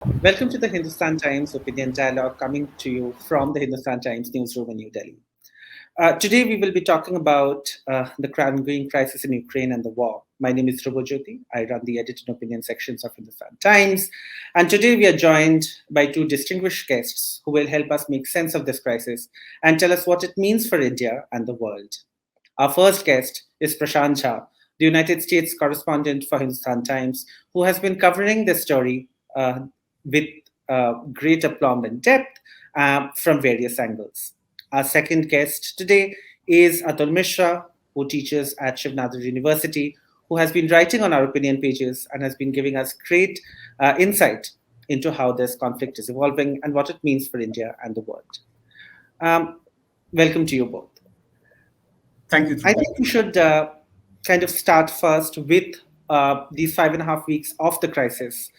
Welcome to the Hindustan Times Opinion Dialogue coming to you from the Hindustan Times newsroom in New Delhi. Today, we will be talking about the ongoing crisis in Ukraine and the war. My name is Jyoti. I run the edit and opinion sections of Hindustan Times. And today, we are joined by two distinguished guests who will help us make sense of this crisis and tell us what it means for India and the world. Our first guest is Prashant Jha, the United States correspondent for Hindustan Times, who has been covering this story with great aplomb and depth from various angles. Our second guest today is Atul Mishra, who teaches at Shiv Nadar University, who has been writing on our opinion pages and has been giving us great insight into how this conflict is evolving and what it means for India and the world. Um, Welcome to you both. Thank you, I Dhruv. think we should kind of start first with these 5.5 weeks of the crisis,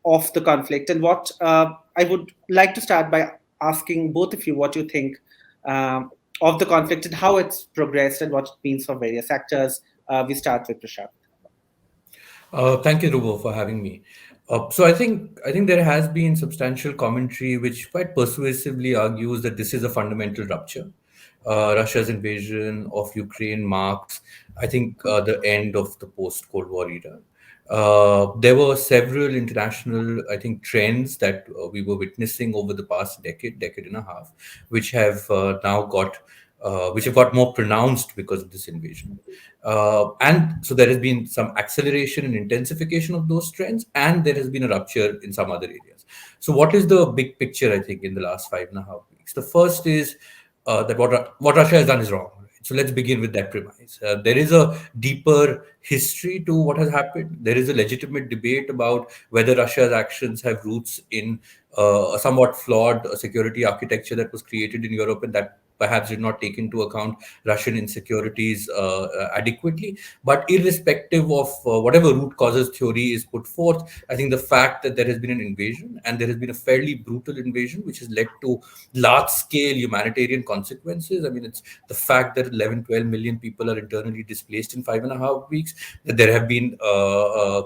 of the conflict. And what I would like to start by asking both of you what you think of the conflict and how it's progressed and what it means for various actors. We start with Prashant. Thank you, Rubo, for having me. So I think there has been substantial commentary which quite persuasively argues that this is a fundamental rupture. Russia's invasion of Ukraine marks, I think, the end of the post-Cold War era. There were several international, I think, trends that we were witnessing over the past decade and a half, which have now got which have got more pronounced because of this invasion. And so there has been some acceleration and intensification of those trends, and there has been a rupture in some other areas. So, what is the big picture, I think, in the last 5.5 weeks? The first is that what Russia has done is wrong. Right? So, let's begin with that premise. There is a deeper history to what has happened. There is a legitimate debate about whether Russia's actions have roots in a somewhat flawed security architecture that was created in Europe and that perhaps did not take into account Russian insecurities adequately. But irrespective of whatever root causes theory is put forth, I think the fact that there has been an invasion and there has been a fairly brutal invasion, which has led to large scale humanitarian consequences. I mean, it's the fact that 11, 12 million people are internally displaced in 5.5 weeks, that there have been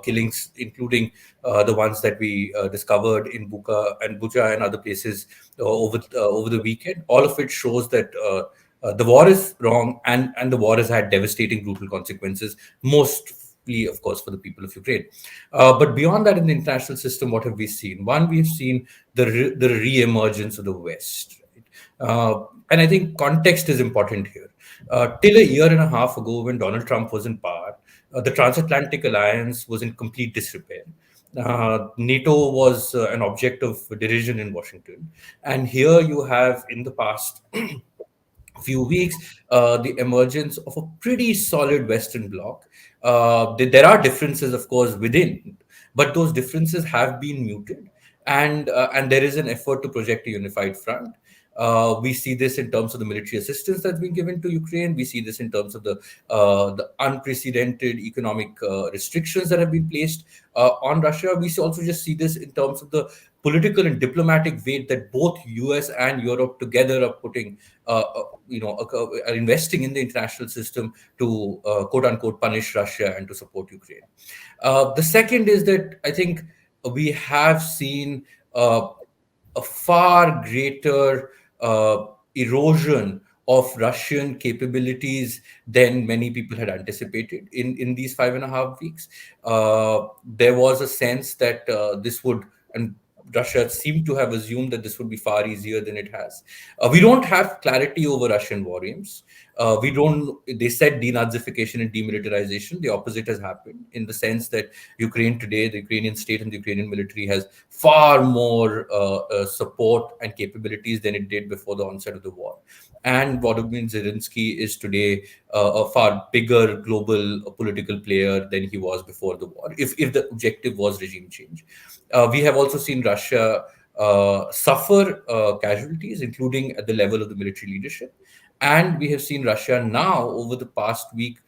killings, including the ones that we discovered in Bucha and other places over the weekend. All of it shows that the war is wrong, and the war has had devastating, brutal consequences, mostly, of course, for the people of Ukraine. But beyond that, in the international system, what have we seen? One, we have seen the re-emergence of the West. Right? And I think context is important here. Till a year and a half ago, when Donald Trump was in power, the transatlantic alliance was in complete disrepair. NATO was an object of derision in Washington. And here you have, in the past few weeks, the emergence of a pretty solid Western bloc. There are differences, of course, within, but those differences have been muted. And there is an effort to project a unified front. We see this in terms of the military assistance that's been given to Ukraine. We see this in terms of the unprecedented economic restrictions that have been placed on Russia. Also just see this in terms of the political and diplomatic weight that both US and Europe together are putting, are investing in the international system to quote unquote punish Russia and to support Ukraine. The second is that I think we have seen a far greater erosion of Russian capabilities than many people had anticipated in these 5.5 weeks. There was a sense that this would, and Russia seemed to have assumed that this would be far easier than it has. We don't have clarity over Russian war aims. We don't. They said denazification and demilitarization. The opposite has happened in the sense that Ukraine today, the Ukrainian state and the Ukrainian military has far more support and capabilities than it did before the onset of the war. And Volodymyr Zelensky is today a far bigger global political player than he was before the war, if the objective was regime change. We have also seen Russia suffer casualties, including at the level of the military leadership. And we have seen Russia now, over the past week,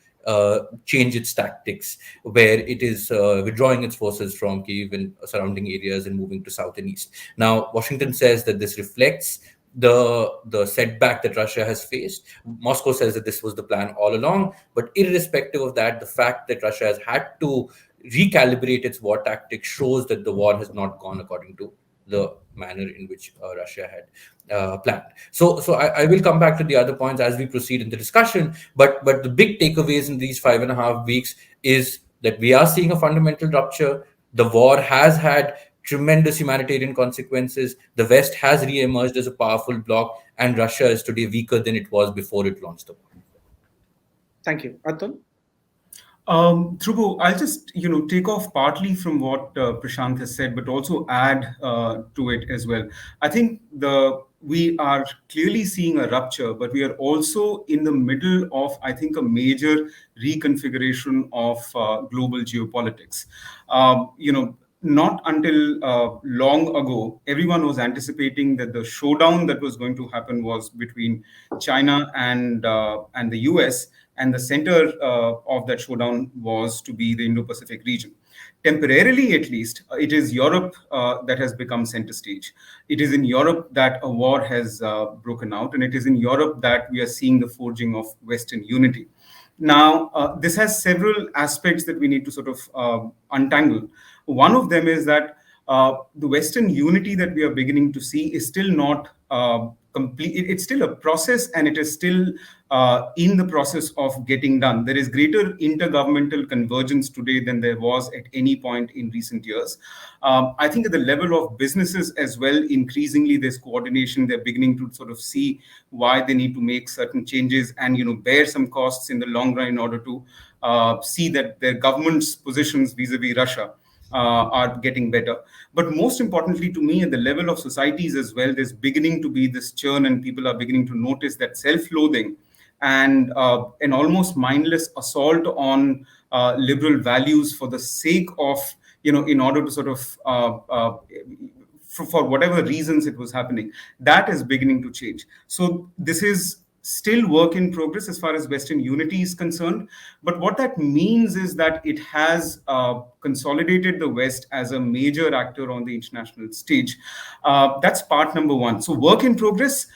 change its tactics, where it is withdrawing its forces from Kyiv and surrounding areas and moving to south and east. Now, Washington says that this reflects the setback that Russia has faced. Moscow says that this was the plan all along. But irrespective of that, the fact that Russia has had to recalibrate its war tactics shows that the war has not gone according to the manner in which Russia had planned. So I will come back to the other points as we proceed in the discussion. But the big takeaways in these 5.5 weeks is that we are seeing a fundamental rupture. The war has had tremendous humanitarian consequences. The West has re-emerged as a powerful bloc, and Russia is today weaker than it was before it launched the war. Thank you. Atul? Dhruvo, I'll just take off partly from what Prashant has said, but also add to it as well. I think we are clearly seeing a rupture, but we are also in the middle of, I think, a major reconfiguration of global geopolitics. Not until long ago, everyone was anticipating that the showdown that was going to happen was between China and the US, and the center of that showdown was to be the Indo-Pacific region. Temporarily, at least, it is Europe that has become center stage. It is in Europe that a war has broken out, and it is in Europe that we are seeing the forging of Western unity. Now, this has several aspects that we need to sort of untangle. One of them is that the Western unity that we are beginning to see is still not complete. It's still a process, and it is still in the process of getting done. There is greater intergovernmental convergence today than there was at any point in recent years. I think at the level of businesses as well, increasingly there's coordination. They're beginning to sort of see why they need to make certain changes and bear some costs in the long run in order to see that their government's positions vis-a-vis Russia are getting better. But most importantly to me, at the level of societies as well, there's beginning to be this churn, and people are beginning to notice that self-loathing and an almost mindless assault on liberal values for the sake of, in order to sort of, for whatever reasons it was happening, that is beginning to change. So this is still work in progress as far as Western unity is concerned. But what that means is that it has consolidated the West as a major actor on the international stage. That's part number one. So work in progress,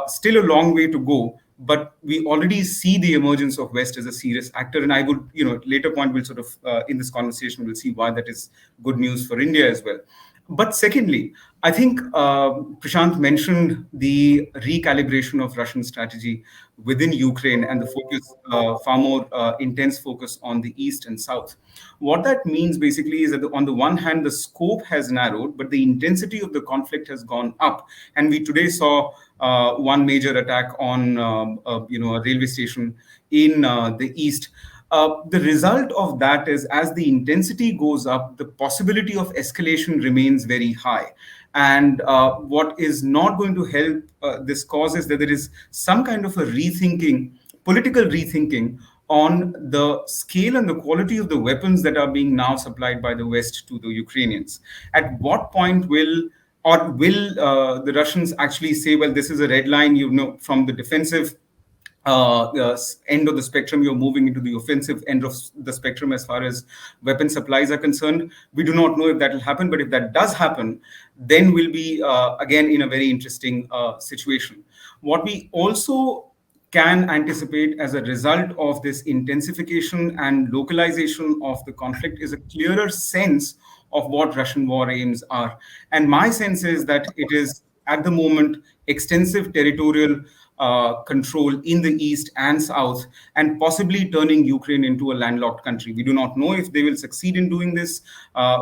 still a long way to go. But we already see the emergence of West as a serious actor. And I would, later point, we'll sort of, in this conversation, we'll see why that is good news for India as well. But secondly, I think Prashant mentioned the recalibration of Russian strategy within Ukraine and the focus, far more intense focus on the east and south. What that means basically is that on the one hand, the scope has narrowed, but the intensity of the conflict has gone up. And we today saw one major attack on a railway station in the east. The result of that is, as the intensity goes up, the possibility of escalation remains very high. And what is not going to help this cause is that there is some kind of a rethinking, political rethinking, on the scale and the quality of the weapons that are being now supplied by the West to the Ukrainians. At what point will the Russians actually say, well, this is a red line, from the defensive end of the spectrum, you're moving into the offensive end of the spectrum as far as weapon supplies are concerned? We do not know if that will happen, but if that does happen, then we'll be again in a very interesting situation. What we also can anticipate as a result of this intensification and localization of the conflict is a clearer sense of what Russian war aims are. And my sense is that it is, at the moment, extensive territorial control in the east and south, and possibly turning Ukraine into a landlocked country. We do not know if they will succeed in doing this.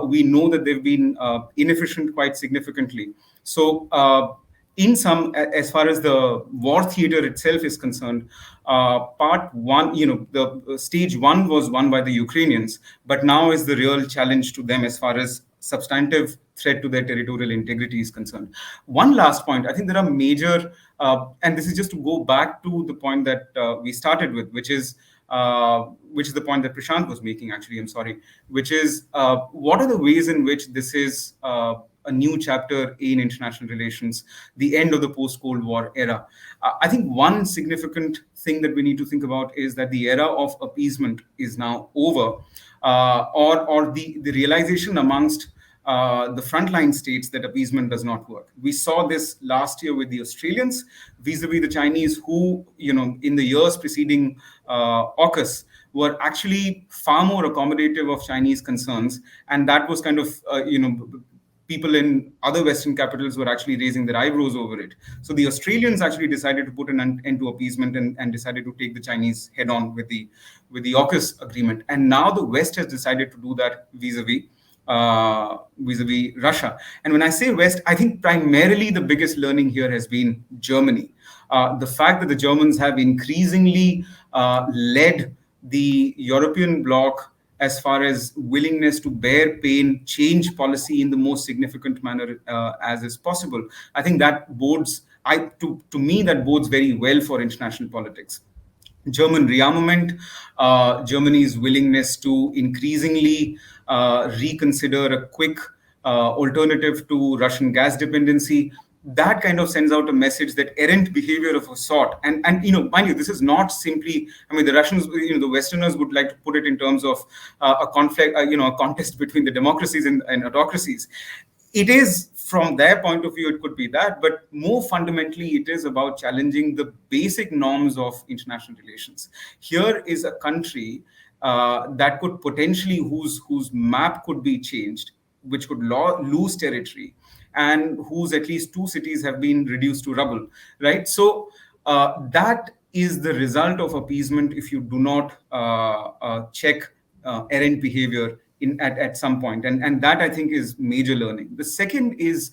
We know that they've been inefficient quite significantly. So in some, as far as the war theater itself is concerned, part one, the stage one was won by the Ukrainians, but now is the real challenge to them as far as substantive threat to their territorial integrity is concerned. One last point, I think there are major, and this is just to go back to the point that we started with, which is the point that Prashant was making, actually, I'm sorry, which is what are the ways in which this is a new chapter in international relations, the end of the post-Cold War era. I think one significant thing that we need to think about is that the era of appeasement is now over, or the realization amongst the frontline states that appeasement does not work. We saw this last year with the Australians vis-a-vis the Chinese, who, in the years preceding AUKUS, were actually far more accommodative of Chinese concerns, and that was kind of, people in other Western capitals were actually raising their eyebrows over it. So the Australians actually decided to put an end to appeasement, and decided to take the Chinese head on with the AUKUS agreement. And now the West has decided to do that vis-a-vis Russia. And when I say West, I think primarily the biggest learning here has been Germany. The fact that the Germans have increasingly led the European bloc as far as willingness to bear pain, change policy in the most significant manner as is possible. I think that to me, that bodes very well for international politics. German rearmament, Germany's willingness to increasingly reconsider a quick alternative to Russian gas dependency. That kind of sends out a message that errant behavior of a sort, and mind you, this is not simply. I mean, the Russians, the Westerners would like to put it in terms of a conflict, a contest between the democracies and autocracies. It is, from their point of view, it could be that, but more fundamentally, it is about challenging the basic norms of international relations. Here is a country that could potentially, whose map could be changed, which could lose territory, and whose at least two cities have been reduced to rubble, right? So that is the result of appeasement if you do not check errant behavior at some point. And that, I think, is major learning. The second is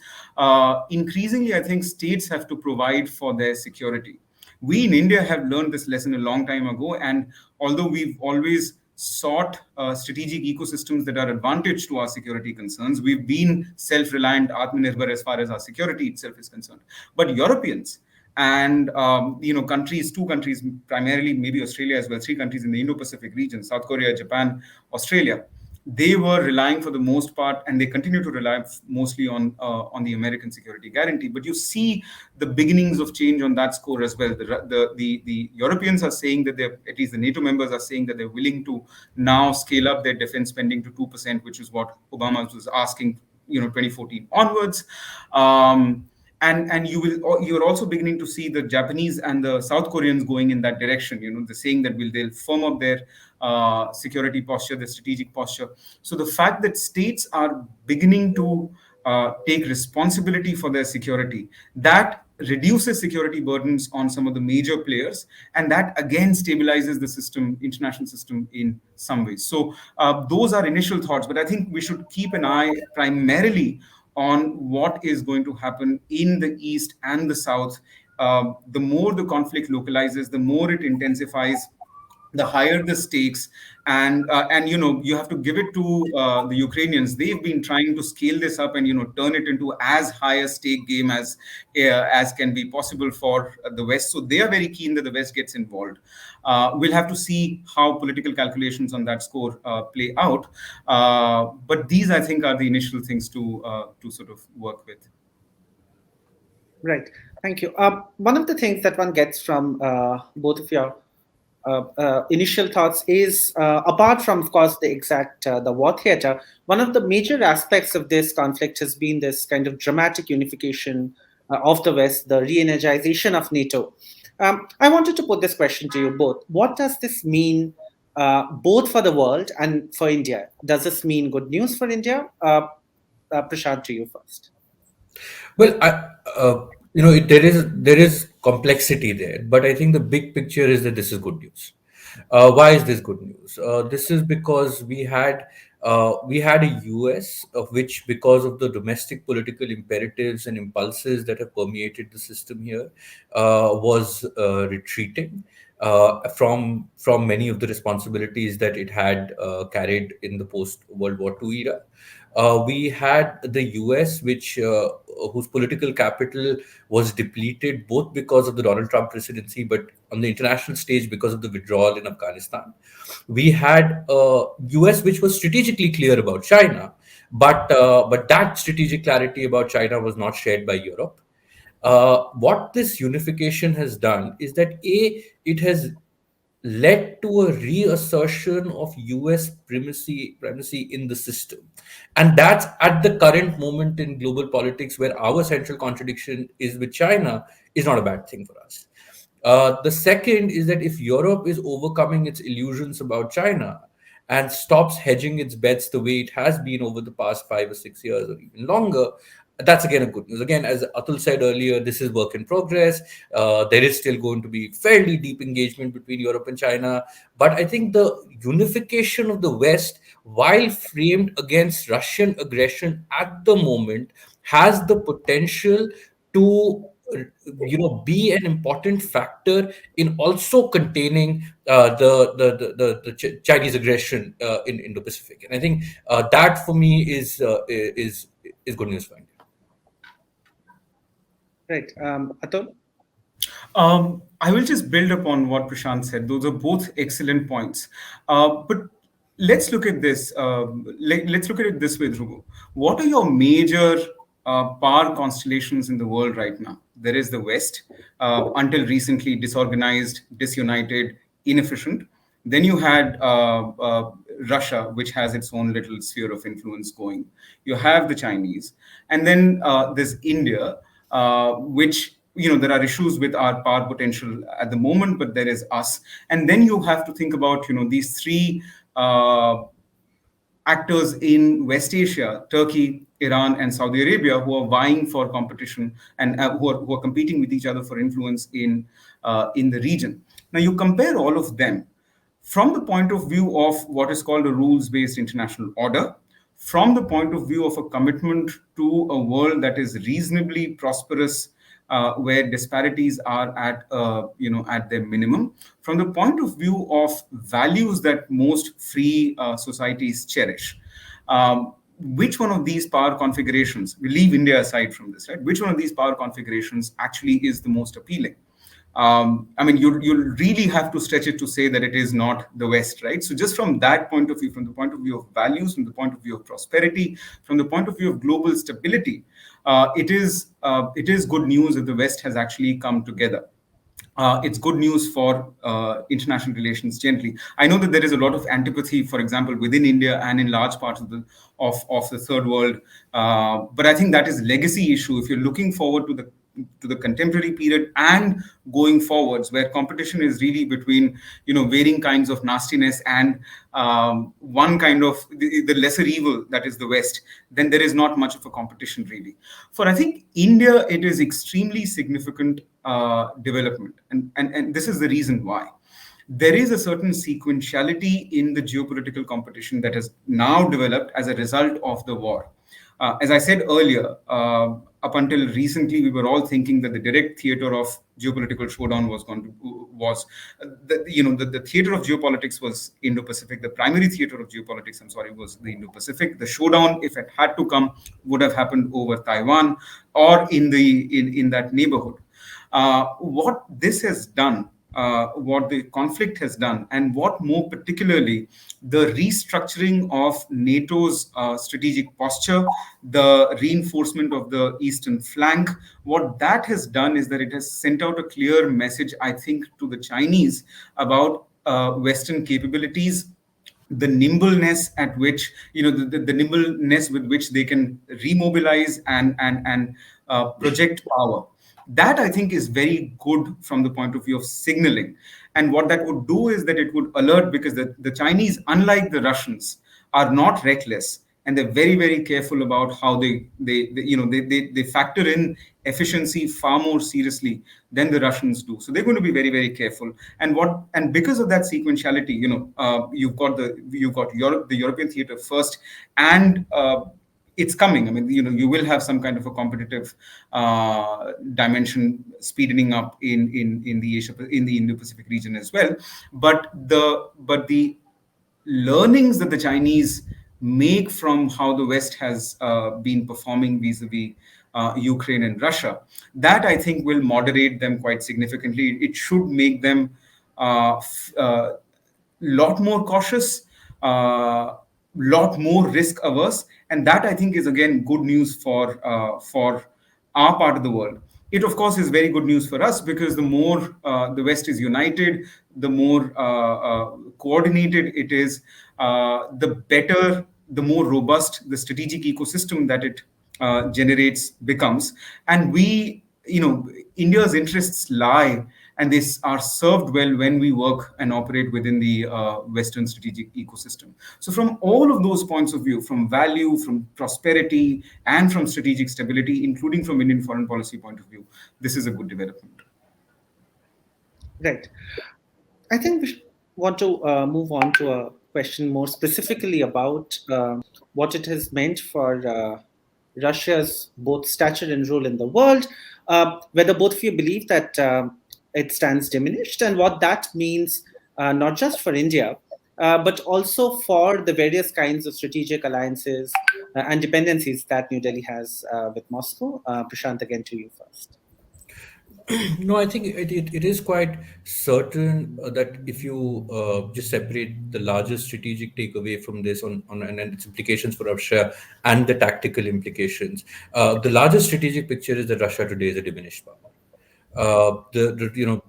increasingly, I think, states have to provide for their security. We in India have learned this lesson a long time ago, and although we've always sought strategic ecosystems that are advantage to our security concerns, we've been self-reliant, Atmanirbhar, as far as our security itself is concerned. But Europeans and two countries, primarily maybe Australia as well, three countries in the Indo-Pacific region, South Korea, Japan, Australia, they were relying for the most part, and they continue to rely mostly on the American security guarantee. But you see the beginnings of change on that score as well. The Europeans are saying that at least the NATO members are saying that they're willing to now scale up their defense spending to 2%, which is what Obama was asking, 2014 onwards. And you're also beginning to see the Japanese and the South Koreans going in that direction. They're saying that they'll firm up their security posture, their strategic posture. So the fact that states are beginning to take responsibility for their security, that reduces security burdens on some of the major players, and that again stabilizes the international system in some ways. So those are initial thoughts, but I think we should keep an eye primarily on what is going to happen in the East and the South. The more the conflict localizes, the more it intensifies, the higher the stakes. And you have to give it to the Ukrainians. They've been trying to scale this up and turn it into as high a stake game as can be possible for the West. So they are very keen that the West gets involved. We'll have to see how political calculations on that score play out. But these, I think, are the initial things to sort of work with. Right. Thank you. One of the things that one gets from both of your initial thoughts is, apart from, of course, the war theater, one of the major aspects of this conflict has been this kind of dramatic unification of the West, the re-energization of NATO. I wanted to put this question to you both. What does this mean both for the world and for India? Does this mean good news for India? Prashant, to you first. Well, there is complexity there, but I think the big picture is that this is good news. Why is this good news? This is because we had a US of which, because of the domestic political imperatives and impulses that have permeated the system here, was retreating from many of the responsibilities that it had carried in the post World War II era. We had the US, whose political capital was depleted both because of the Donald Trump presidency, but on the international stage because of the withdrawal in Afghanistan. We had a US which was strategically clear about China, but that strategic clarity about China was not shared by Europe. What this unification has done is that it has led to a reassertion of US primacy in the system. And that's at the current moment in global politics where our central contradiction is with China is not a bad thing for us. The second is that if Europe is overcoming its illusions about China and stops hedging its bets the way it has been over the past 5 or 6 years or even longer, that's again a good news. Again, as Atul said earlier, this is work in progress. There is still going to be fairly deep engagement between Europe and China. But I think the unification of the West, while framed against Russian aggression at the moment, has the potential to be an important factor in also containing the Chinese aggression in Indo-Pacific. And I think that for me is good news for India. Right. Atul? I will just build upon what Prashant said. Those are both excellent points. But let's look at this. Let's look at it this way, Dhruv. What are your major power constellations in the world right now? There is the West, until recently disorganized, disunited, inefficient. Then you had Russia, which has its own little sphere of influence going. You have the Chinese, and then there's India, which there are issues with our power potential at the moment, but there is us, and then you have to think about these three actors in West Asia: Turkey, Iran, and Saudi Arabia, who are vying for competition and who are competing with each other for influence in the region. Now you compare all of them from the point of view of what is called a rules-based international order, from the point of view of a commitment to a world that is reasonably prosperous, where disparities are at their minimum, from the point of view of values that most free societies cherish. Which one of these power configurations, we leave India aside from this, right? Which one of these power configurations actually is the most appealing? I mean, you'll really have to stretch it to say that it is not the West, right? So just from that point of view, from the point of view of values, from the point of view of prosperity, from the point of view of global stability, it is good news that the West has actually come together. It's good news for international relations generally. I know that there is a lot of antipathy, for example, within India and in large parts of the third world. But I think that is legacy issue. If you're looking forward to the contemporary period and going forwards, where competition is really between varying kinds of nastiness and one kind of the lesser evil that is the West, then there is not much of a competition really. For I think India, it is extremely significant development, and this is the reason why. There is a certain sequentiality in the geopolitical competition that has now developed as a result of the war. As I said earlier, up until recently, we were all thinking that the direct theater of geopolitical showdown the theater of geopolitics was Indo-Pacific. The primary theater of geopolitics, was the Indo-Pacific. The showdown, if it had to come, would have happened over Taiwan or in that neighborhood. What this has done, what the conflict has done, and what more particularly the restructuring of NATO's strategic posture, the reinforcement of the eastern flank, what that has done is that it has sent out a clear message, I think, to the Chinese about Western capabilities, the nimbleness at which the nimbleness with which they can remobilize and project power. That I think is very good from the point of view of signaling. And what that would do is that it would alert, because the Chinese, unlike the Russians, are not reckless, and they're very, very careful about how they factor in efficiency far more seriously than the Russians do. So they're going to be very, very careful. And because of that sequentiality, you've got Europe, the European theater first, and it's coming. I mean, you will have some kind of a competitive dimension speeding up in the Indo-Pacific region as well. But the learnings that the Chinese make from how the West has been performing vis-a-vis Ukraine and Russia, that I think will moderate them quite significantly. It should make them lot more cautious, lot more risk averse, and that I think is again good news for our part of the world. It of course is very good news for us, because the more the West is united, the more coordinated it is, the better, the more robust the strategic ecosystem that it generates becomes. And we, India's interests lie, and they are served well when we work and operate within the Western strategic ecosystem. So, from all of those points of view, from value, from prosperity, and from strategic stability, including from Indian foreign policy point of view, this is a good development. Right. I think we want to move on to a question more specifically about what it has meant for Russia's both stature and role in the world, whether both of you believe that it stands diminished, and what that means not just for India, but also for the various kinds of strategic alliances and dependencies that New Delhi has with Moscow. Prashant, again to you first. No, I think it is quite certain that if you just separate the larger strategic takeaway from this and its implications for Russia and the tactical implications, the larger strategic picture is that Russia today is a diminished power. The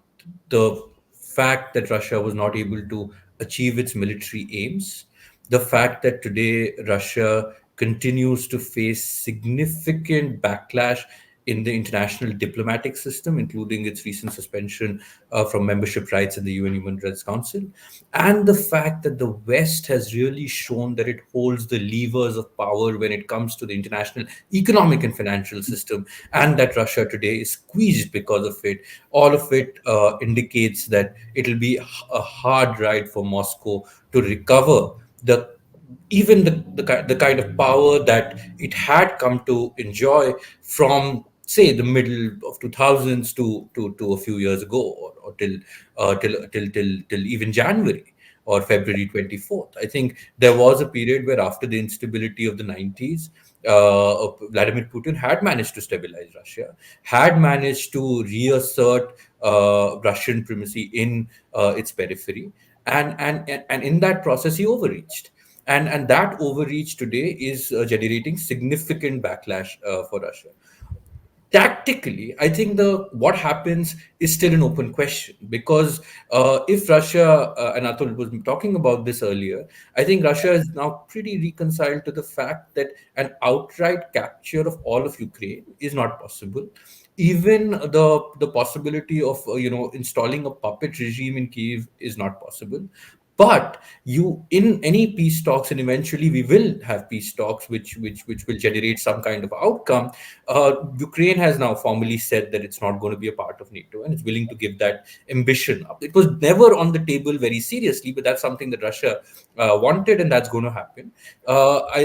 fact that Russia was not able to achieve its military aims, the fact that today Russia continues to face significant backlash in the international diplomatic system, including its recent suspension from membership rights in the UN Human Rights Council, and the fact that the West has really shown that it holds the levers of power when it comes to the international economic and financial system, and that Russia today is squeezed because of it. All of it indicates that it'll be a hard ride for Moscow to recover the even the kind of power that it had come to enjoy from, say, the middle of 2000s to a few years ago, or till even January or February 24th. I think there was a period where, after the instability of the 90s, Vladimir Putin had managed to stabilize Russia, had managed to reassert Russian primacy in its periphery, and in that process he overreached, and that overreach today is generating significant backlash for Russia. Tactically, I think the what happens is still an open question, because if Russia, and Atul was talking about this earlier, I think Russia is now pretty reconciled to the fact that an outright capture of all of Ukraine is not possible. Even the possibility of installing a puppet regime in Kiev is not possible. But you, in any peace talks, and eventually we will have peace talks which will generate some kind of outcome. Ukraine has now formally said that it's not going to be a part of NATO, and it's willing to give that ambition up. It was never on the table very seriously, but that's something that Russia wanted, and that's going to happen.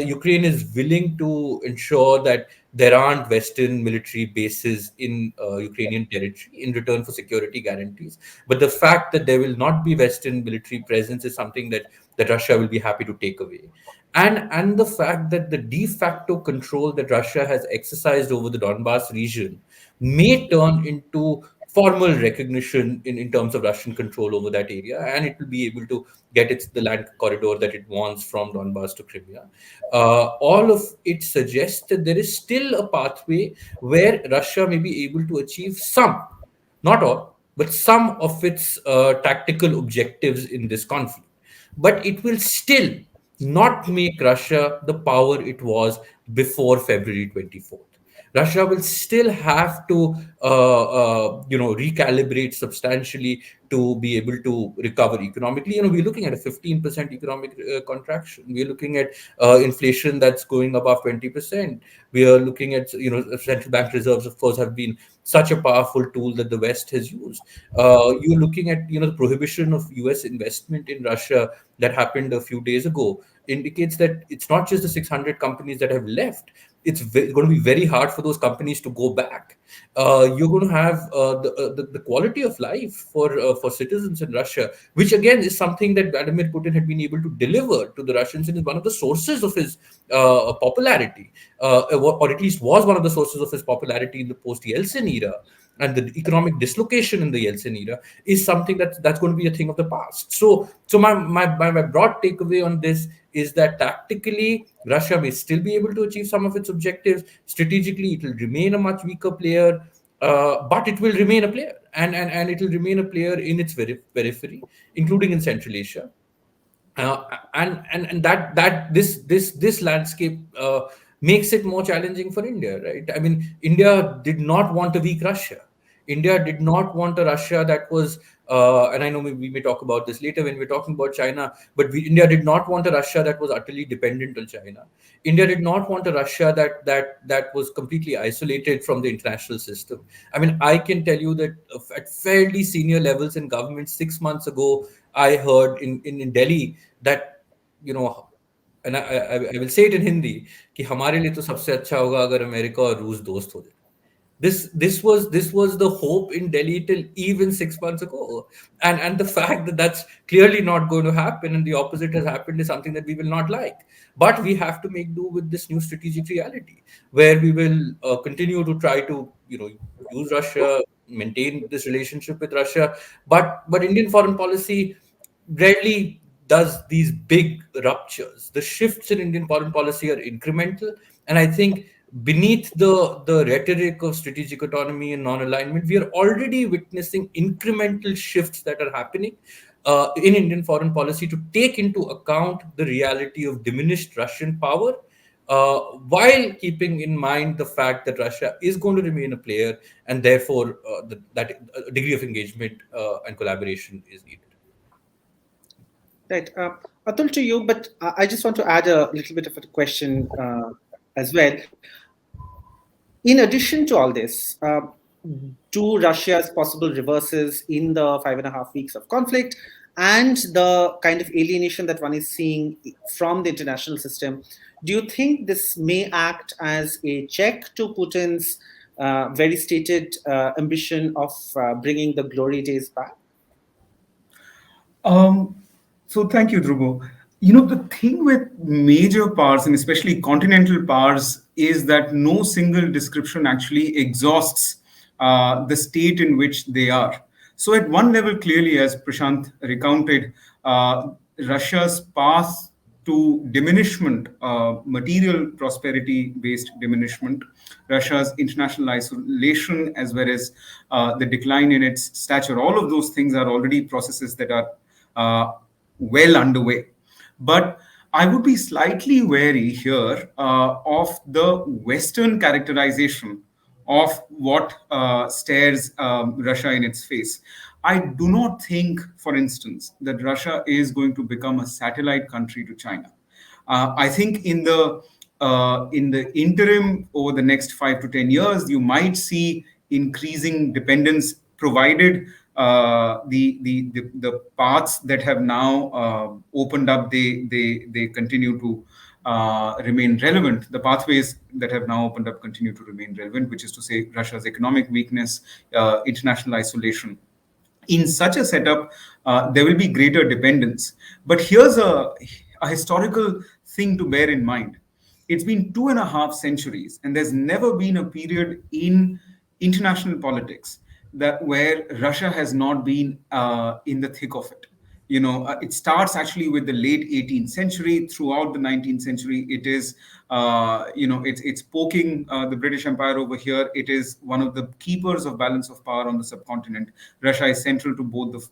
Ukraine is willing to ensure that there aren't Western military bases in Ukrainian territory in return for security guarantees. But the fact that there will not be Western military presence is something that Russia will be happy to take away. And the fact that the de facto control that Russia has exercised over the Donbass region may turn into formal recognition in terms of Russian control over that area, and it will be able to get the land corridor that it wants from Donbass to Crimea. All of it suggests that there is still a pathway where Russia may be able to achieve some, not all, but some of its tactical objectives in this conflict. But it will still not make Russia the power it was before February 24th. Russia will still have to, recalibrate substantially to be able to recover economically. We're looking at a 15% economic contraction. We're looking at inflation that's going above 20%. We are looking at, central bank reserves, of course, have been such a powerful tool that the West has used. You're looking at, the prohibition of US investment in Russia that happened a few days ago indicates that it's not just the 600 companies that have left. It's going to be very hard for those companies to go back. You're going to have the quality of life for citizens in Russia, which again is something that Vladimir Putin had been able to deliver to the Russians, and is one of the sources of his popularity, or at least was one of the sources of his popularity in the post-Yeltsin era. And the economic dislocation in the Yeltsin era is something that's going to be a thing of the past. So my broad takeaway on this is that tactically, Russia may still be able to achieve some of its objectives. Strategically, it will remain a much weaker player. but it will remain a player, and it will remain a player in its periphery, including in Central Asia. And that this landscape makes it more challenging for India, right? I mean, India did not want a weak Russia. India did not want a Russia that was, and I know we may talk about this later when we're talking about China, but India did not want a Russia that was utterly dependent on China. India did not want a Russia that was completely isolated from the international system. I mean, I can tell you that at fairly senior levels in government, 6 months ago, I heard in Delhi that, you know, and I will say it in Hindi, कि हमारे लिए तो सबसे अच्छा होगा अगर America और रूस दोस्त हो जाए. This was the hope in Delhi till even 6 months ago, and the fact that that's clearly not going to happen and the opposite has happened is something that we will not like. But we have to make do with this new strategic reality, where we will continue to try to, use Russia, maintain this relationship with Russia, but Indian foreign policy rarely does these big ruptures. The shifts in Indian foreign policy are incremental, and I think beneath the rhetoric of strategic autonomy and non-alignment, we are already witnessing incremental shifts that are happening in Indian foreign policy to take into account the reality of diminished Russian power, while keeping in mind the fact that Russia is going to remain a player, and therefore that degree of engagement and collaboration is needed. Right. Atul, to you, but I just want to add a little bit of a question as well. In addition to all this, do Russia's possible reverses in the 5.5 weeks of conflict and the kind of alienation that one is seeing from the international system, do you think this may act as a check to Putin's very stated ambition of bringing the glory days back? So thank you, Dhruvo. The thing with major powers, and especially continental powers, is that no single description actually exhausts the state in which they are. So at one level, clearly, as Prashant recounted, Russia's path to diminishment, material prosperity-based diminishment, Russia's international isolation, as well as the decline in its stature, all of those things are already processes that are well underway. But I would be slightly wary here of the Western characterization of what stares Russia in its face. I do not think, for instance, that Russia is going to become a satellite country to China. I think in the interim, over the next 5 to 10 years, you might see increasing dependence, provided the paths that have now opened up, they continue to remain relevant. The pathways that have now opened up continue to remain relevant, which is to say Russia's economic weakness, international isolation. In such a setup, there will be greater dependence. But here's a historical thing to bear in mind. It's been 2.5 centuries, and there's never been a period in international politics where Russia has not been in the thick of it. It starts actually with the late 18th century. Throughout the 19th century, it is, it's poking the British Empire over here. It is one of the keepers of balance of power on the subcontinent. Russia is central to both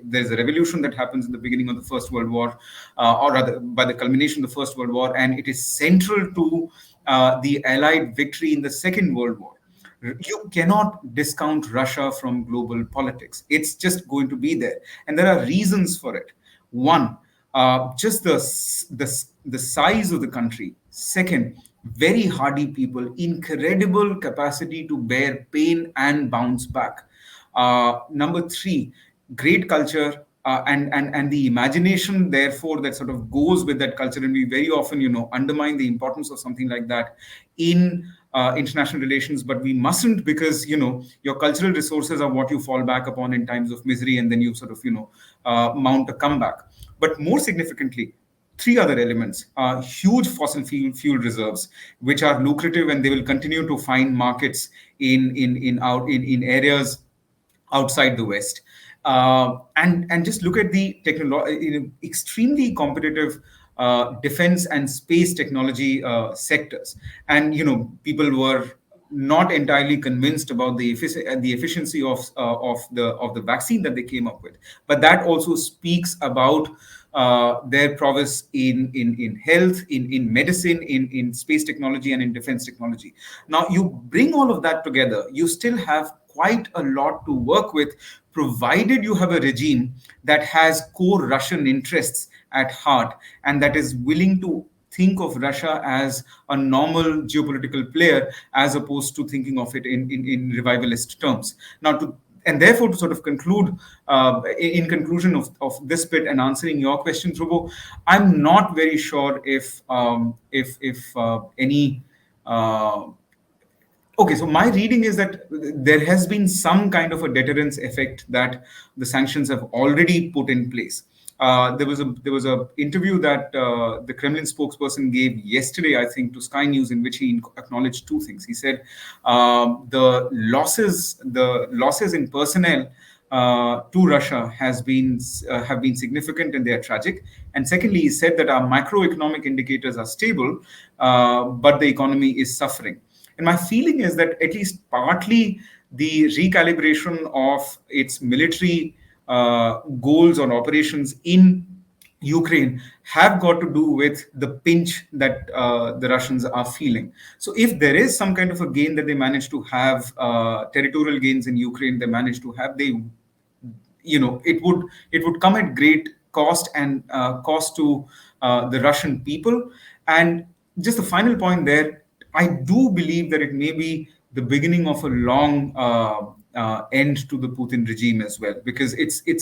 there's a revolution that happens in the beginning of the First World War, or rather by the culmination of the First World War, and it is central to the Allied victory in the Second World War. You cannot discount Russia from global politics. It's just going to be there. And there are reasons for it. One, just the size of the country. Second, very hardy people, incredible capacity to bear pain and bounce back. Number three, great culture. And the imagination, therefore, that sort of goes with that culture, and we very often, undermine the importance of something like that in international relations. But we mustn't, because your cultural resources are what you fall back upon in times of misery, and then you sort of mount a comeback. But more significantly, three other elements: huge fossil fuel reserves, which are lucrative, and they will continue to find markets in areas outside the West. And just look at the extremely competitive defense and space technology sectors. And people were not entirely convinced about the efficiency of the vaccine that they came up with. But that also speaks about their prowess in health, in medicine, in space technology, and in defense technology. Now, you bring all of that together, you still have quite a lot to work with, provided you have a regime that has core Russian interests at heart and that is willing to think of Russia as a normal geopolitical player as opposed to thinking of it in revivalist terms. Now, and therefore, to sort of conclude, in conclusion of this bit and answering your question, Dhruvo, I'm not very sure if any okay, so my reading is that there has been some kind of a deterrence effect that the sanctions have already put in place. There was a interview that the Kremlin spokesperson gave yesterday, I think, to Sky News, in which he acknowledged two things. He said the losses in personnel to Russia have been significant and they are tragic. And secondly, he said that our macroeconomic indicators are stable, but the economy is suffering. And my feeling is that at least partly the recalibration of its military goals or operations in Ukraine have got to do with the pinch that the Russians are feeling. So, if there is some kind of a gain that they manage to have, territorial gains in Ukraine, they manage to have, it would come at great cost and cost to the Russian people. And just the final point there, I do believe that it may be the beginning of a long end to the Putin regime as well, because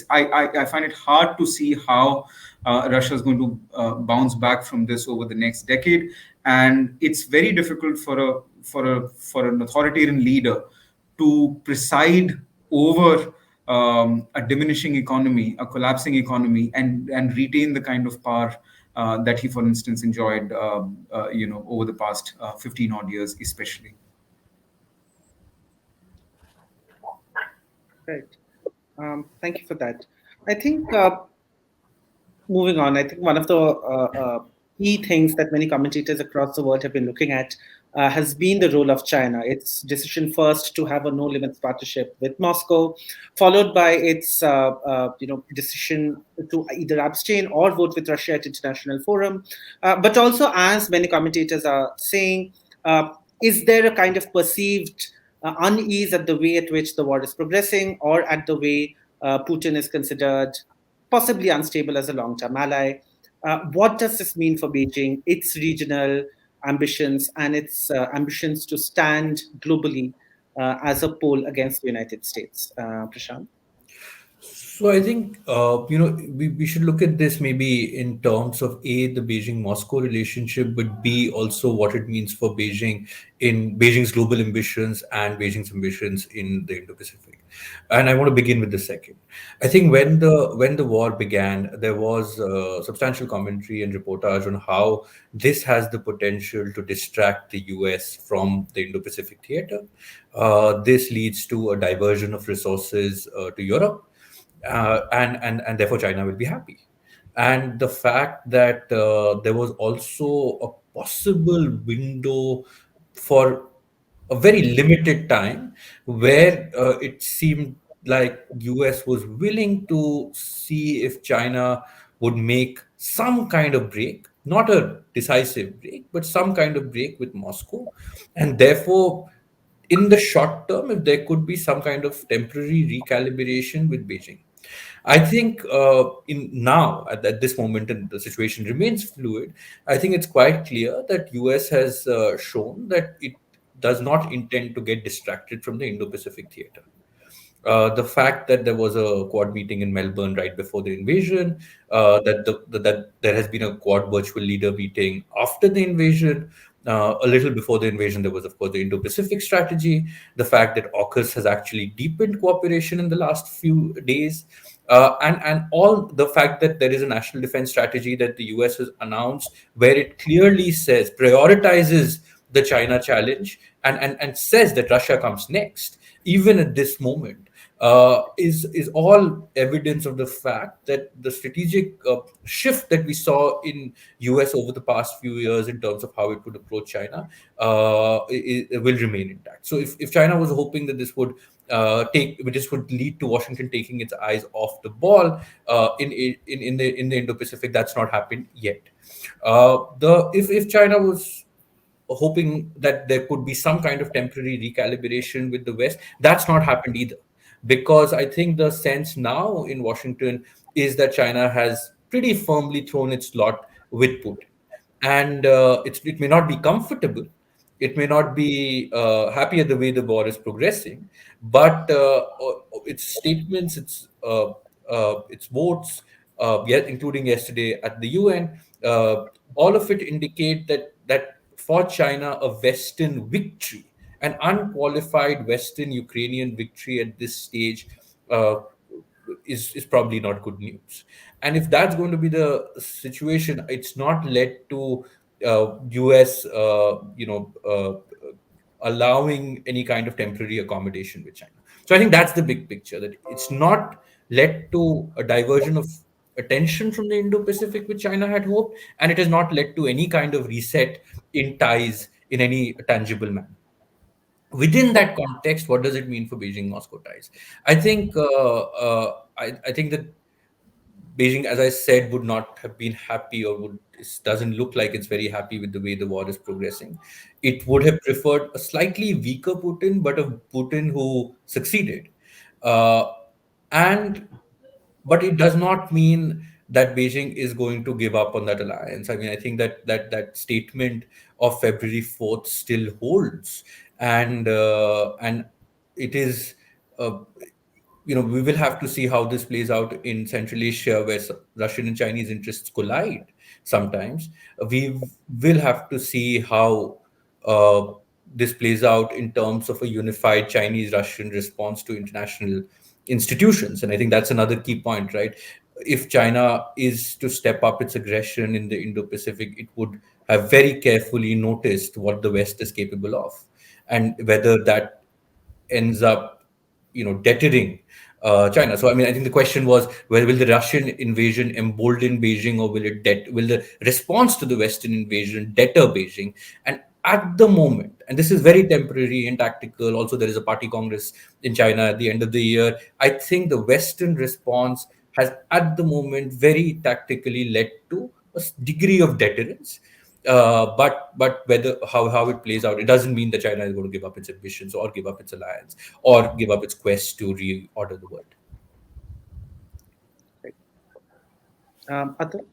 I find it hard to see how Russia is going to bounce back from this over the next decade, and it's very difficult for an authoritarian leader to preside over a diminishing economy, a collapsing economy, and retain the kind of power that he, for instance, enjoyed, over the past 15 odd years, especially. Right. Thank you for that. I think moving on, I think one of the key things that many commentators across the world have been looking at has been the role of China. Its decision first to have a no limits partnership with Moscow, followed by its decision to either abstain or vote with Russia at international forum. But also, as many commentators are saying, is there a kind of perceived unease at the way at which the war is progressing, or at the way Putin is considered possibly unstable as a long-term ally? What does this mean for Beijing, its regional ambitions, and its ambitions to stand globally as a pole against the United States? Prashant? So I think we should look at this maybe in terms of A, the Beijing-Moscow relationship, but B, also what it means for Beijing in Beijing's global ambitions and Beijing's ambitions in the Indo-Pacific. And I want to begin with the second. I think when the war began, there was substantial commentary and reportage on how this has the potential to distract the US from the Indo-Pacific theater. This leads to a diversion of resources to Europe, and therefore China will be happy. And the fact that there was also a possible window for a very limited time where it seemed like US was willing to see if China would make some kind of break, not a decisive break, but some kind of break with Moscow, and therefore in the short term, if there could be some kind of temporary recalibration with Beijing. I think in now at this moment, and the situation remains fluid. I think it's quite clear that US has shown that it does not intend to get distracted from the Indo-Pacific theater. The fact that there was a Quad meeting in Melbourne right before the invasion, that there has been a Quad virtual leader meeting after the invasion, a little before the invasion, there was, of course, the Indo-Pacific strategy. The fact that AUKUS has actually deepened cooperation in the last few days, and all the fact that there is a national defense strategy that the US has announced, where it clearly says prioritizes the China challenge and says that Russia comes next, even at this moment. is all evidence of the fact that the strategic shift that we saw in US over the past few years in terms of how it would approach China will remain intact. So if China was hoping that this would lead to Washington taking its eyes off the ball in the Indo-Pacific, that's not happened yet. The if China was hoping that there could be some kind of temporary recalibration with the West, that's not happened either. Because I think the sense now in Washington is that China has pretty firmly thrown its lot with Putin. And it may not be comfortable, it may not be happy at the way the war is progressing, but its statements, its votes, yet including yesterday at the UN, all of it indicate that for China, a Western victory, an unqualified Western Ukrainian victory at this stage, uh, is probably not good news. And if that's going to be the situation, it's not led to U.S. Allowing any kind of temporary accommodation with China. So I think that's the big picture. That it's not led to a diversion of attention from the Indo-Pacific, which China had hoped, and it has not led to any kind of reset in ties in any tangible manner. Within that context, what does it mean for Beijing Moscow ties? I think that Beijing, as I said, would not have been happy, or would it doesn't look like it's very happy with the way the war is progressing. It would have preferred a slightly weaker Putin, but a Putin who succeeded. Uh, and but it does not mean that Beijing is going to give up on that alliance. I mean, I think that statement of February 4th still holds, and it is. We will have to see how this plays out in Central Asia, where Russian and Chinese interests collide sometimes. We will have to see how uh, this plays out in terms of a unified Chinese Russian response to international institutions. And I think that's another key point, right? If China is to step up its aggression in the Indo Pacific, it would have very carefully noticed what the West is capable of, and whether that ends up, deterring China. So I mean, I think the question was, well, will the Russian invasion embolden Beijing, or will the response to the Western invasion deter Beijing? And at the moment, and this is very temporary and tactical. Also, there is a party congress in China at the end of the year. I think the Western response has, at the moment, very tactically led to a degree of deterrence. But whether how it plays out, it doesn't mean that China is going to give up its ambitions, or give up its alliance, or give up its quest to reorder the world. Right. Atul?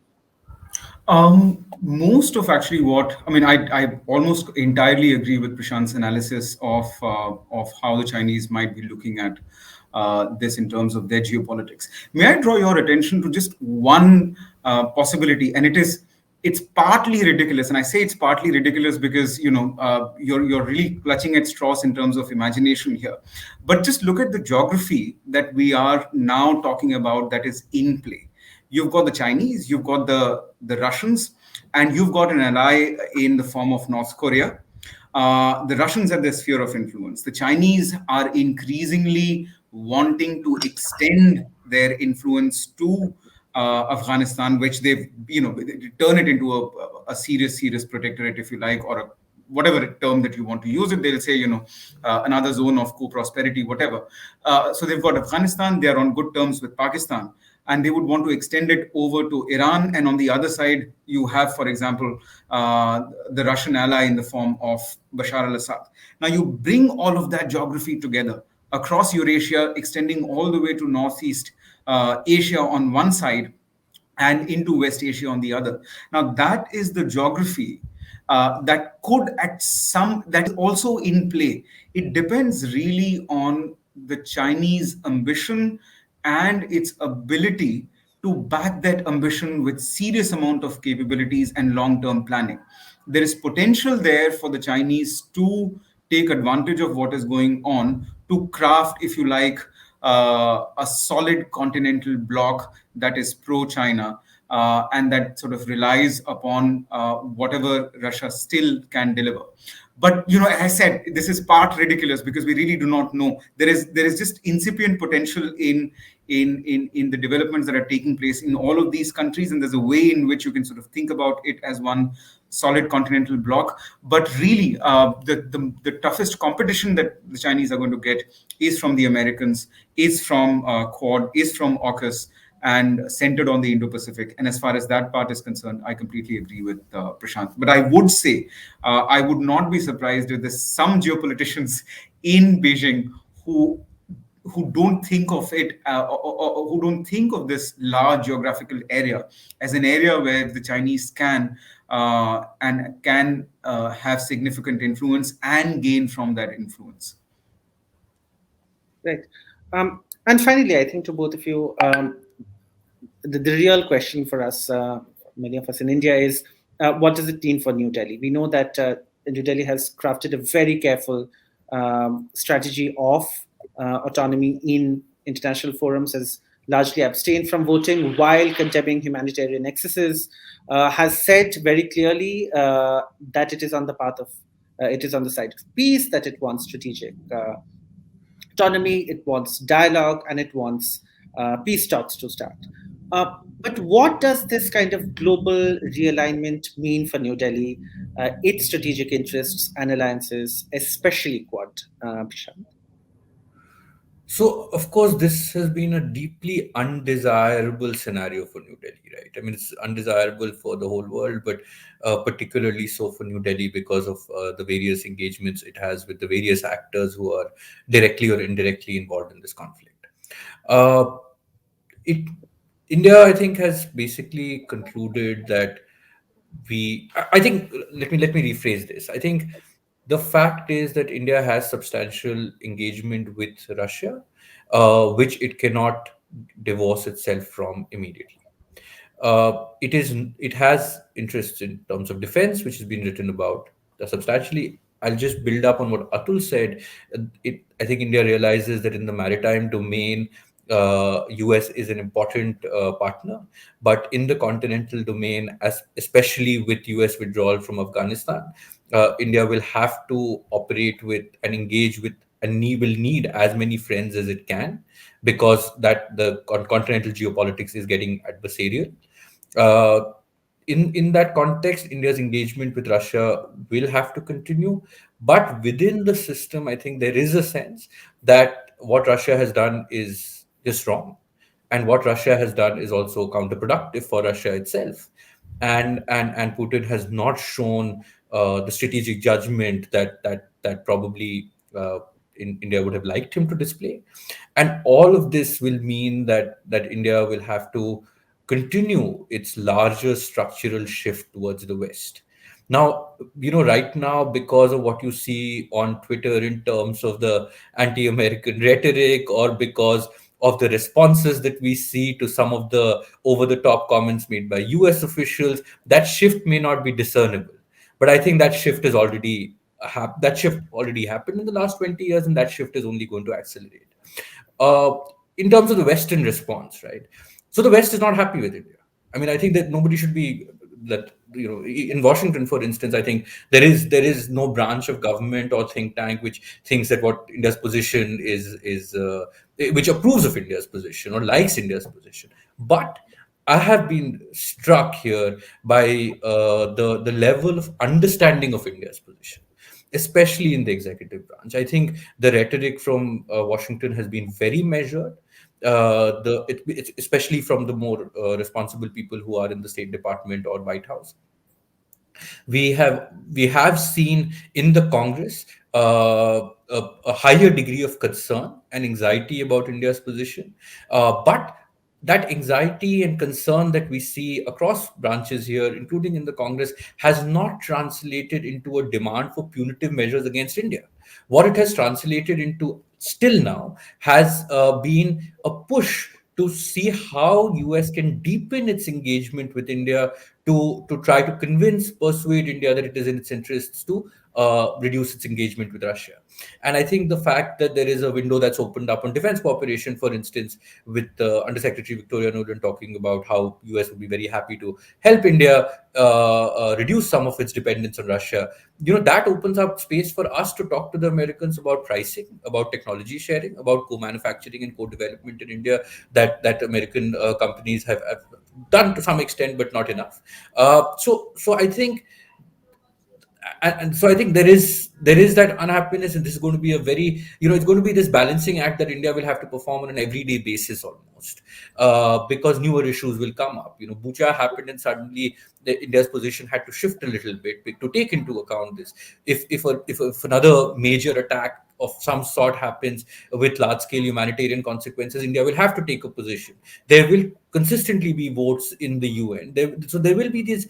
Most of actually what I mean, I almost entirely agree with Prashant's analysis of how the Chinese might be looking at this in terms of their geopolitics. May I draw your attention to just one possibility, and it's partly ridiculous, and I say it's partly ridiculous because you're really clutching at straws in terms of imagination here. But just look at the geography that we are now talking about that is in play. You've got the Chinese, you've got the Russians, and you've got an ally in the form of North Korea. The Russians have their sphere of influence. The Chinese are increasingly wanting to extend their influence to Afghanistan, which they've, turn it into a serious protectorate, if you like, or whatever term that you want to use it. They'll say, another zone of co-prosperity, whatever. So they've got Afghanistan. They're on good terms with Pakistan, and they would want to extend it over to Iran. And on the other side, you have, for example, the Russian ally in the form of Bashar al-Assad. Now, you bring all of that geography together across Eurasia, extending all the way to Northeast Asia on one side and into West Asia on the other. Now, that is the geography that is also in play. It depends really on the Chinese ambition and its ability to back that ambition with serious amount of capabilities and long-term planning. There is potential there for the Chinese to take advantage of what is going on, to craft, if you like, a solid continental bloc that is pro-China. and that sort of relies upon whatever Russia still can deliver. But as I said, this is part ridiculous because we really do not know. There is just incipient potential in the developments that are taking place in all of these countries, and there's a way in which you can sort of think about it as one solid continental bloc. But really, the toughest competition that the Chinese are going to get is from the Americans, is from Quad, is from AUKUS, and centered on the Indo-Pacific. And as far as that part is concerned, I completely agree with Prashant. But I would say I would not be surprised if there's some geopoliticians in Beijing who don't think of it, or who don't think of this large geographical area as an area where the Chinese can have significant influence and gain from that influence. Right. And finally, I think to both of you, the real question for us, many of us in India, is what does it mean for New Delhi? We know that New Delhi has crafted a very careful strategy of autonomy in international forums, has largely abstained from voting while condemning humanitarian excesses, has said very clearly that it is on the path of, it is on the side of peace, that it wants strategic autonomy, it wants dialogue, and it wants peace talks to start. But what does this kind of global realignment mean for New Delhi, its strategic interests and alliances, especially Quad, Prashant? So, of course, this has been a deeply undesirable scenario for New Delhi, right? I mean, it's undesirable for the whole world, but particularly so for New Delhi because of the various engagements it has with the various actors who are directly or indirectly involved in this conflict. Uh, it India, I think, has basically concluded that I think let me rephrase this. I think the fact is that India has substantial engagement with Russia, which it cannot divorce itself from immediately. It has interests in terms of defense, which has been written about substantially. I'll just build up on what Atul said. I think India realizes that in the maritime domain, US is an important partner, but in the continental domain, especially with US withdrawal from Afghanistan, India will have to operate with and engage with and will need as many friends as it can, because that the continental geopolitics is getting adversarial. Uh, in that context, India's engagement with Russia will have to continue, but within the system, I think there is a sense that what Russia has done is just wrong, and what Russia has done is also counterproductive for Russia itself, and Putin has not shown the strategic judgment that probably in India would have liked him to display, and all of this will mean that India will have to continue its larger structural shift towards the West. Now, right now, because of what you see on Twitter in terms of the anti-American rhetoric, or because of the responses that we see to some of the over-the-top comments made by US officials, that shift may not be discernible. But I think that shift is already happened in the last 20 years, and that shift is only going to accelerate. Uh, in terms of the Western response, right? So the West is not happy with India. I mean, I think that nobody should be that in Washington, for instance, I think there is no branch of government or think tank which thinks that what India's position is which approves of India's position or likes India's position. But I have been struck here by the level of understanding of India's position, especially in the executive branch. I think the rhetoric from Washington has been very measured. It's especially from the more responsible people who are in the State Department or White House. We have seen in the Congress a higher degree of concern and anxiety about India's position, but that anxiety and concern that we see across branches here, including in the Congress, has not translated into a demand for punitive measures against India. What it has translated into still now has been a push to see how US can deepen its engagement with India to try to persuade India that it is in its interests to reduce its engagement with Russia. And I think the fact that there is a window that's opened up on defense cooperation, for instance, with Undersecretary Victoria Nuland talking about how US would be very happy to help India reduce some of its dependence on Russia, that opens up space for us to talk to the Americans about pricing, about technology sharing, about co-manufacturing and co-development in India that American companies have done to some extent, but not enough. So I think, and so I think there is that unhappiness, and this is going to be a very, it's going to be this balancing act that India will have to perform on an everyday basis almost, because newer issues will come up. Bucha happened, and suddenly India's position had to shift a little bit to take into account this. If another major attack of some sort happens with large scale humanitarian consequences, India will have to take a position. There will consistently be votes in the UN. So there will be these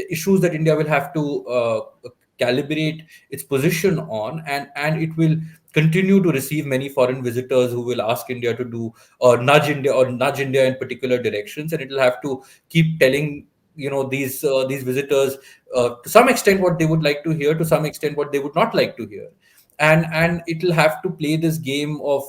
issues that India will have to calibrate its position on, and it will continue to receive many foreign visitors who will ask India to do, or nudge India in particular directions, and it will have to keep telling these visitors to some extent what they would like to hear, to some extent what they would not like to hear. And it'll have to play this game of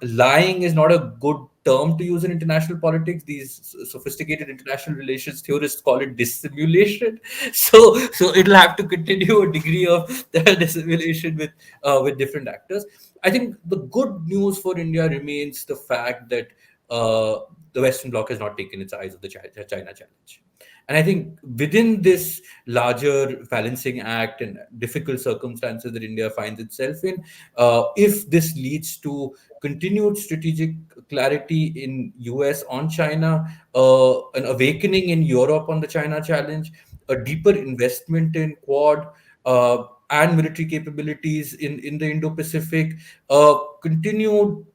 lying is not a good term to use in international politics. These sophisticated international relations theorists call it dissimulation. So it'll have to continue a degree of dissimulation with different actors. I think the good news for India remains the fact that the Western Bloc has not taken its eyes off the China challenge. And I think within this larger balancing act and difficult circumstances that India finds itself in, if this leads to continued strategic clarity in US on China, an awakening in Europe on the China challenge, a deeper investment in Quad, and military capabilities in the Indo-Pacific, continued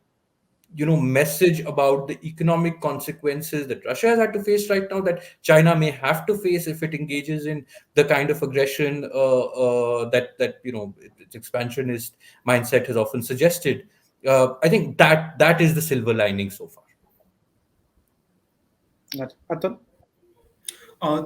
message about the economic consequences that Russia has had to face right now, that China may have to face if it engages in the kind of aggression that its expansionist mindset has often suggested. I think that is the silver lining so far. Atul?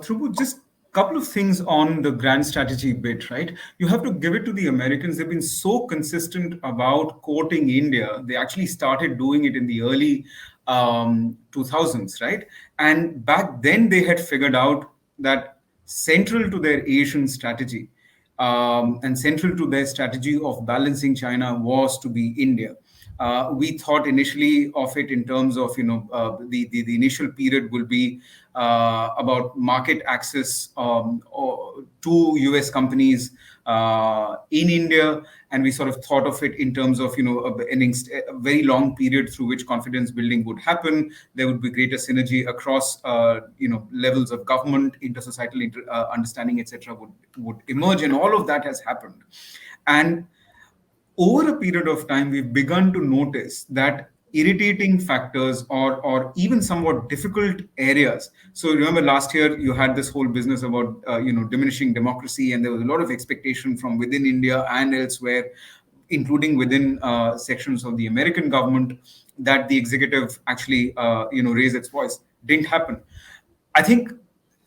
Through just couple of things on the grand strategy bit, right? You have to give it to the Americans. They've been so consistent about courting India. They actually started doing it in the early 2000s, right? And back then they had figured out that central to their Asian strategy, and central to their strategy of balancing China was to be India. We thought initially of it in terms of the initial period will be about market access to US companies in India, and we sort of thought of it in terms of a very long period through which confidence building would happen. There would be greater synergy across levels of government, inter-societal understanding, etc. would emerge, and all of that has happened. And over a period of time, we've begun to notice that irritating factors or even somewhat difficult areas. So remember last year you had this whole business about diminishing democracy, and there was a lot of expectation from within India and elsewhere, including within sections of the American government, that the executive actually raise its voice. Didn't happen. I think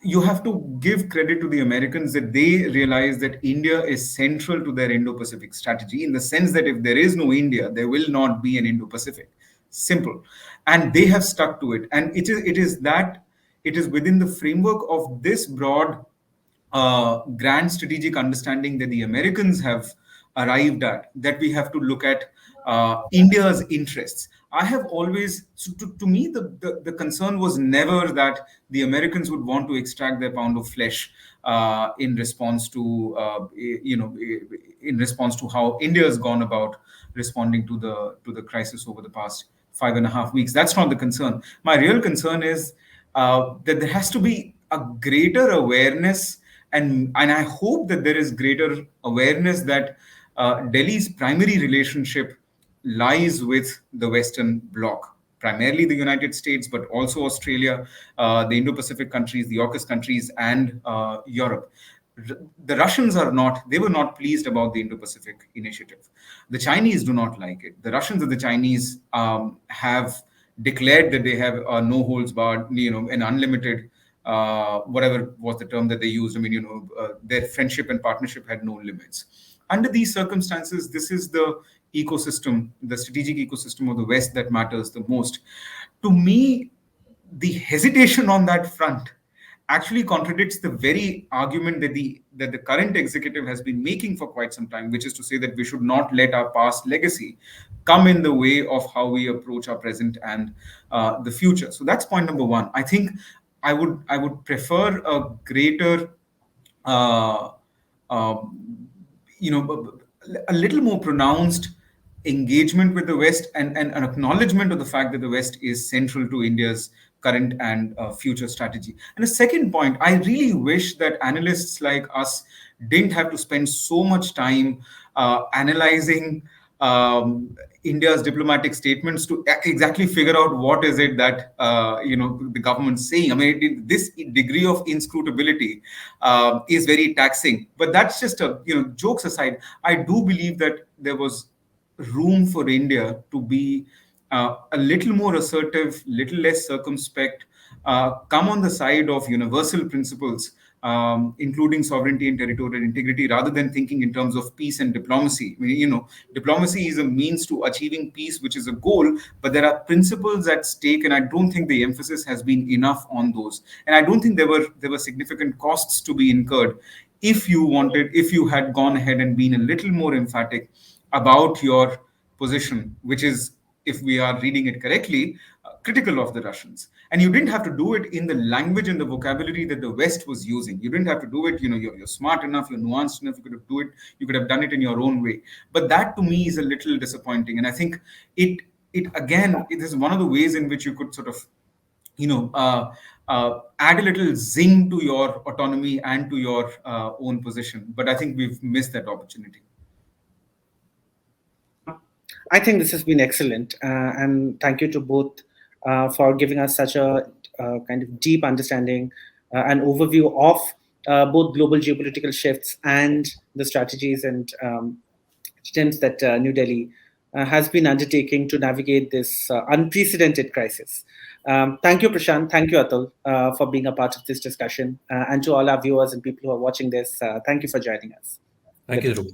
you have to give credit to the Americans that they realize that India is central to their Indo-Pacific strategy, in the sense that if there is no India, there will not be an Indo-Pacific. Simple. And they have stuck to it. And it is within the framework of this broad grand strategic understanding that the Americans have arrived at, that we have to look at India's interests. I have always, so to me, the concern was never that the Americans would want to extract their pound of flesh in response to, in response to how India has gone about responding to the crisis over the past 5.5 weeks. That's not the concern. My real concern is that there has to be a greater awareness, and I hope that there is greater awareness that Delhi's primary relationship lies with the Western Bloc, primarily the United States, but also Australia, the Indo-Pacific countries, the AUKUS countries, and Europe. The Russians they were not pleased about the Indo-Pacific initiative. The Chinese do not like it. The Russians and the Chinese have declared that they have no holds barred, an unlimited whatever was the term that they used. I mean, their friendship and partnership had no limits. Under these circumstances, this is the ecosystem, the strategic ecosystem of the West that matters the most. To me, the hesitation on that front actually contradicts the very argument that the current executive has been making for quite some time, which is to say that we should not let our past legacy come in the way of how we approach our present and the future. So that's point number one. I think I would prefer a greater uh, a little more pronounced engagement with the West, and an acknowledgement of the fact that the West is central to India's current and future strategy. And a second point, I really wish that analysts like us didn't have to spend so much time analyzing India's diplomatic statements to exactly figure out what is it that the government's saying. I mean, this degree of inscrutability is very taxing. But that's just jokes aside. I do believe that there was room for India to be a little more assertive, little less circumspect, come on the side of universal principles, including sovereignty and territorial integrity, rather than thinking in terms of peace and diplomacy. I mean, diplomacy is a means to achieving peace, which is a goal, but there are principles at stake, and I don't think the emphasis has been enough on those. And I don't think there were significant costs to be incurred if you had gone ahead and been a little more emphatic about your position, which is, if we are reading it correctly, critical of the Russians. And you didn't have to do it in the language and the vocabulary that the West was using. You didn't have to do it, you're smart enough, you're nuanced enough, you could have done it in your own way. But that to me is a little disappointing. And I think it is one of the ways in which you could sort of add a little zing to your autonomy and to your own position. But I think we've missed that opportunity. I think this has been excellent, and thank you to both for giving us such a kind of deep understanding and overview of both global geopolitical shifts and the strategies and attempts that New Delhi has been undertaking to navigate this unprecedented crisis. Thank you, Prashant. Thank you, Atul, for being a part of this discussion. And to all our viewers and people who are watching this, thank you for joining us. Thank you, Dhruv.